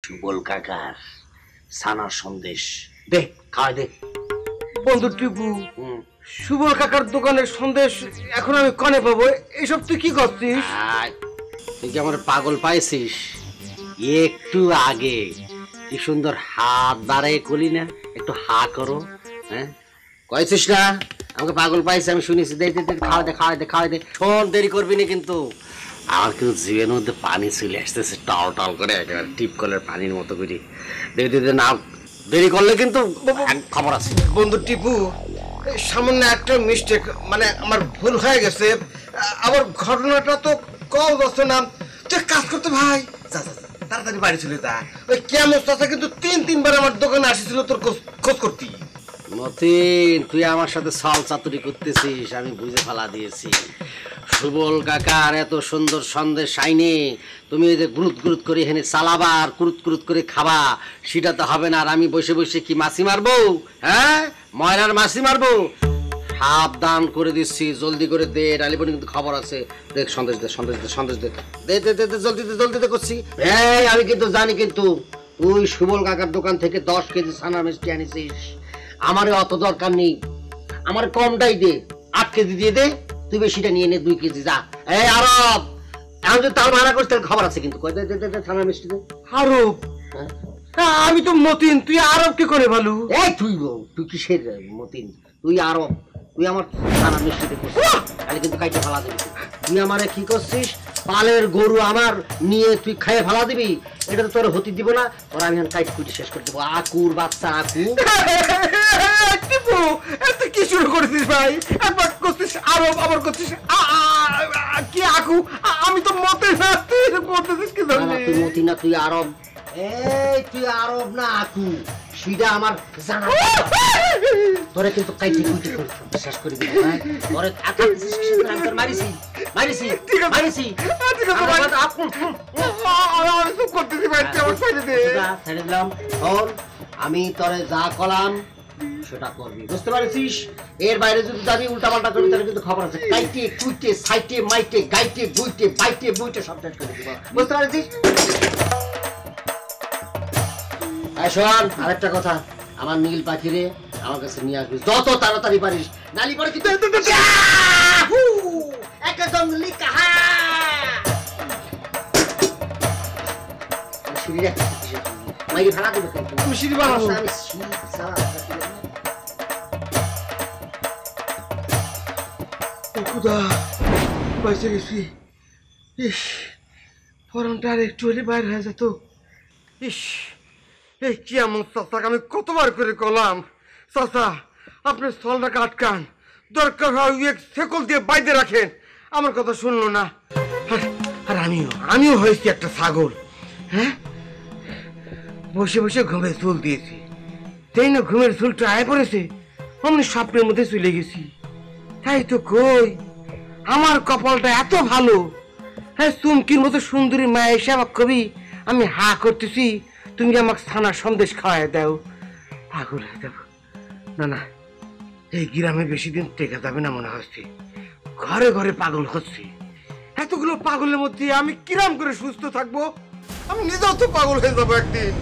সুবল কাকার ছানার সন্দেশ দে, খাওয়াই দে। বন্ধু টিপু, সুবল কাকার দোকানের সন্দেশ এখন আমি কনে পাবো? এইসব তুই কি করছিস? তুই কি আমার পাগল পাইছিস? একটু আগে কি সুন্দর হাত দাঁড়ায় করি না, একটু হা করো। হ্যাঁ, কয়েছিস না আমাকে পাগল পাইছে? আমি শুনেছি। দে দে দে, খাওয়া দে খাওয়া দে খাওয়া দে। শোন, দেরি করবি না কিন্তু। আমার কিন্তু জিভের মধ্যে পানি চলে আসতেছে টল টল করে, একেবারে টিপ কলের পানির মতো করে। দে দে দে, না দেরি করলে কিন্তু খবর আছে। বন্ধু টিপু, সামান্য একটা মিস্টেক, মানে আমার ভুল হয়ে গেছে। আবার ঘটনাটা তো কও যাচ্ছে না। তুই কাজ করতে ভাই, যা যা যা, তাড়াতাড়ি বাড়ি চলে যা। ওই কেমন চাচা কিন্তু তিনবার আমার দোকানে আসছিল তোর খোঁজ করতি। মতিন, তুই আমার সাথে ছল চাতুরি করতেছিস, আমি বুঝে ফেলা দিয়েছি। সুবল কাকার এত সুন্দর সন্দেশ আইনে তুমি এই যে গুরুত গুরুত করে এখানে চালাবা আর কুরুত কুরুত করে খাবা, সেটা তো হবে না। আর আমি বসে বসে কি মাছি মারবো? হ্যাঁ, ময়নার মাছি মারবো? সাবধান করে দিচ্ছি, জলদি করে দে, ডালিপনি কিন্তু খবর আছে। দেখ, সন্দেশ দে সন্দেশ দে সন্দেশ দে, দে দে দে দে, জলদি দে জলদি দে করছি। এই আমি কিন্তু জানি, কিন্তু তুই সুবল কাকার দোকান থেকে 10 কেজি ছানা মিষ্টি আনিছিস। আমারে অত দরকার নেই, আমার কমটাই দে, 8 কেজি দিয়ে দে। তুই বেশিটা নিয়ে নে, 2 কেজি যা। এই আরব, এখন যদি তার মানা করিস তাহলে খবর আছে কিন্তু। কয় দে দে দে ছানা মিষ্টি দে। আরব? আমি তো মতিন, তুই আরব কি করে ভালো? এই তুই কিসের মতিন? তুই আরব, তুই আমার ছানা মিষ্টি দে তাহলে কিন্তু কাইতে ফেলা দিবি। তুই আমারে কি করছিস? পালের গরু আমার নিয়ে তুই খাইয়ে ফেলা দিবি? এটা তো তোর হতে দিব না। তোর আমি কাইট কুইটি শেষ করে দেবো। আকুর বাচ্চা আকু। টিপু, তুই কি শুরু করেছিস ভাই? একবার করছিস আরব, আবার করছিস কি আকু। আমি তো মতে না, তুই বলতেছিস কি জানি? তুই মতি না, তুই আরব। এই তুই আরব না আকু, সেটা আমার জানা। তোরে কিন্তু কাইটি কুইটি শেষ করে দিব। তোরে আকাশিস কি আমি তোর মারিছি মারিছি মারিছি। ছেড়ে দিলাম। শোন, আমি তোরে যা কলাম সেটা করবি, বুঝতে পারছিস? এর বাইরে যদি যাবি উল্টা পাল্টা করবি তাহলে কিন্তু খবর আছে। কাইটে কুইটে সাইটে মাইটে গাইটে গুইটে বাইটে বুইটে সব শেষ করে দিব, বুঝতে পারছিস? শোন, আরেকটা কথা, আমার নীল পাখিরে আমার কাছে নিয়ে আসবি যত তাড়াতাড়ি পারিস, নালি পরে কিন্তু একদম লিখা। মাইরে ভাড়া দেবে কিন্তু। আমি সিঁড়ি বানাবো। আমি সিঁড়ি খুদা, বেঁচে গেছি। ইস, ফরনটা আর একটু হলে বাইরে হয়ে যেত। ইস, এই কি এমন চাচাকে আমি কতবার করে কলাম, চাচা আপনি স্থলটাকে আটকান, দরকার হয় এক শেকল দিয়ে বাইরে রাখেন। আমার কথা শুনলো না। আর আমিও হয়েছি একটা ছাগল। হ্যাঁ, বসে বসে ঘুমের চুল দিয়েছি, তাই না ঘুমের চুলটা আয় পড়েছে, অমনি স্বপ্নের মধ্যে চলে গেছি। তাই তো কই, আমার কপালটা এত ভালো। হ্যাঁ, চুমকির মতো সুন্দরী মায়া এসে আমার কবি আমি হা করতেছি, তুমি আমাকে ছানার সন্দেশ খাওয়াই দাও। পাগল হয়ে যাবো। না না, এই গ্রামে বেশি দিন টেকা যাবে না মনে হচ্ছে। ঘরে ঘরে পাগল হচ্ছে। এতগুলো পাগলের মধ্যে আমি কিরাম করে সুস্থ থাকবো? আমি নিজেও তো পাগল হয়ে যাবো একদিন।